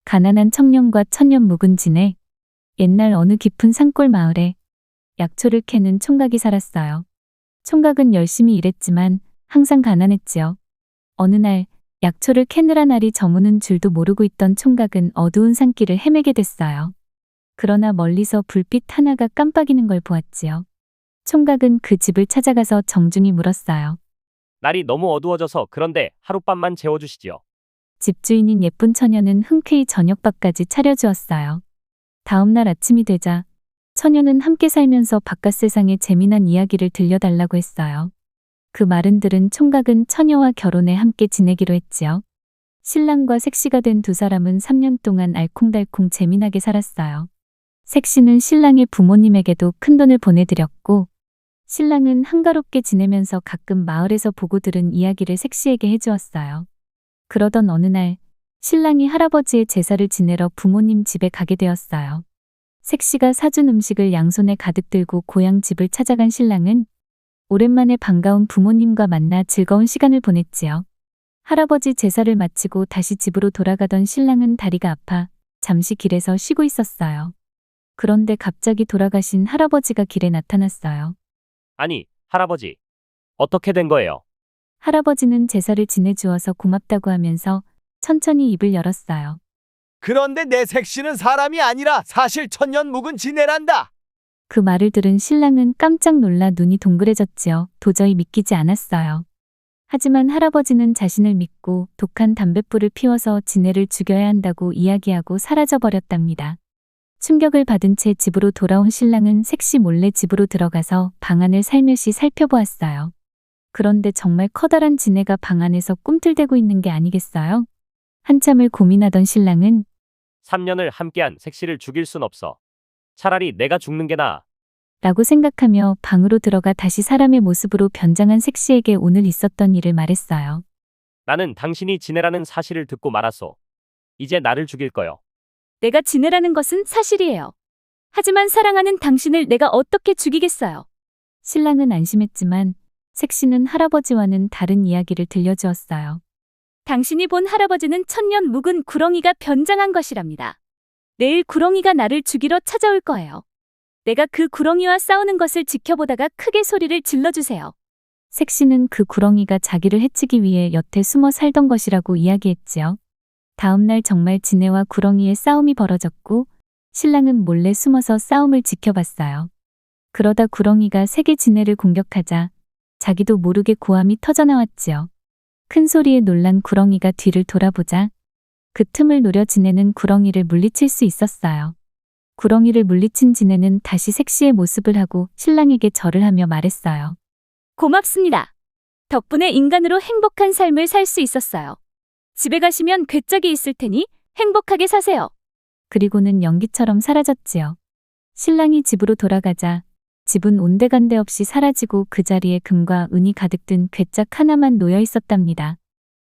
가난한 청년과 천년 묵은 지내. 옛날 어느 깊은 산골 마을에 약초를 캐는 총각이 살았어요. 총각은 열심히 일했지만 항상 가난했지요. 어느 날 약초를 캐느라 날이 저무는 줄도 모르고 있던 총각은 어두운 산길을 헤매게 됐어요. 그러나 멀리서 불빛 하나가 깜빡이는 걸 보았지요. 총각은 그 집을 찾아가서 정중히 물었어요. 날이 너무 어두워져서 그런데 하룻밤만 재워주시지요. 집주인인 예쁜 처녀는 흔쾌히 저녁밥까지 차려주었어요. 다음 날 아침이 되자 처녀는 함께 살면서 바깥 세상의 재미난 이야기를 들려달라고 했어요. 그 말은 들은 총각은 처녀와 결혼해 함께 지내기로 했지요. 신랑과 색시가 된 두 사람은 3년 동안 알콩달콩 재미나게 살았어요. 색시는 신랑의 부모님에게도 큰돈을 보내드렸고 신랑은 한가롭게 지내면서 가끔 마을에서 보고 들은 이야기를 색시에게 해주었어요. 그러던 어느 날 신랑이 할아버지의 제사를 지내러 부모님 집에 가게 되었어요. 색시가 사준 음식을 양손에 가득 들고 고향 집을 찾아간 신랑은 오랜만에 반가운 부모님과 만나 즐거운 시간을 보냈지요. 할아버지 제사를 마치고 다시 집으로 돌아가던 신랑은 다리가 아파 잠시 길에서 쉬고 있었어요. 그런데 갑자기 돌아가신 할아버지가 길에 나타났어요. 아니, 할아버지. 어떻게 된 거예요? 할아버지는 제사를 지내주어서 고맙다고 하면서 천천히 입을 열었어요. 그런데 내 색시는 사람이 아니라 사실 천년 묵은 지네란다. 그 말을 들은 신랑은 깜짝 놀라 눈이 동그래졌지요. 도저히 믿기지 않았어요. 하지만 할아버지는 자신을 믿고 독한 담뱃불을 피워서 지네를 죽여야 한다고 이야기하고 사라져버렸답니다. 충격을 받은 채 집으로 돌아온 신랑은 색시 몰래 집으로 들어가서 방안을 살며시 살펴보았어요. 그런데 정말 커다란 지네가 방 안에서 꿈틀대고 있는 게 아니겠어요? 한참을 고민하던 신랑은 3년을 함께한 색시를 죽일 순 없어. 차라리 내가 죽는 게 나아. 라고 생각하며 방으로 들어가 다시 사람의 모습으로 변장한 색시에게 오늘 있었던 일을 말했어요. 나는 당신이 지네라는 사실을 듣고 말았소. 이제 나를 죽일 거요. 내가 지내라는 것은 사실이에요. 하지만 사랑하는 당신을 내가 어떻게 죽이겠어요? 신랑은 안심했지만 색시는 할아버지와는 다른 이야기를 들려주었어요. 당신이 본 할아버지는 천년 묵은 구렁이가 변장한 것이랍니다. 내일 구렁이가 나를 죽이러 찾아올 거예요. 내가 그 구렁이와 싸우는 것을 지켜보다가 크게 소리를 질러주세요. 색시는 그 구렁이가 자기를 해치기 위해 여태 숨어 살던 것이라고 이야기했지요. 다음 날 정말 지네와 구렁이의 싸움이 벌어졌고 신랑은 몰래 숨어서 싸움을 지켜봤어요. 그러다 구렁이가 세게 지네를 공격하자 자기도 모르게 고함이 터져나왔지요. 큰 소리에 놀란 구렁이가 뒤를 돌아보자 그 틈을 노려 지네는 구렁이를 물리칠 수 있었어요. 구렁이를 물리친 지네는 다시 색시의 모습을 하고 신랑에게 절을 하며 말했어요. 고맙습니다. 덕분에 인간으로 행복한 삶을 살 수 있었어요. 집에 가시면 괴짝이 있을 테니 행복하게 사세요. 그리고는 연기처럼 사라졌지요. 신랑이 집으로 돌아가자 집은 온데간데 없이 사라지고 그 자리에 금과 은이 가득 든 괴짝 하나만 놓여 있었답니다.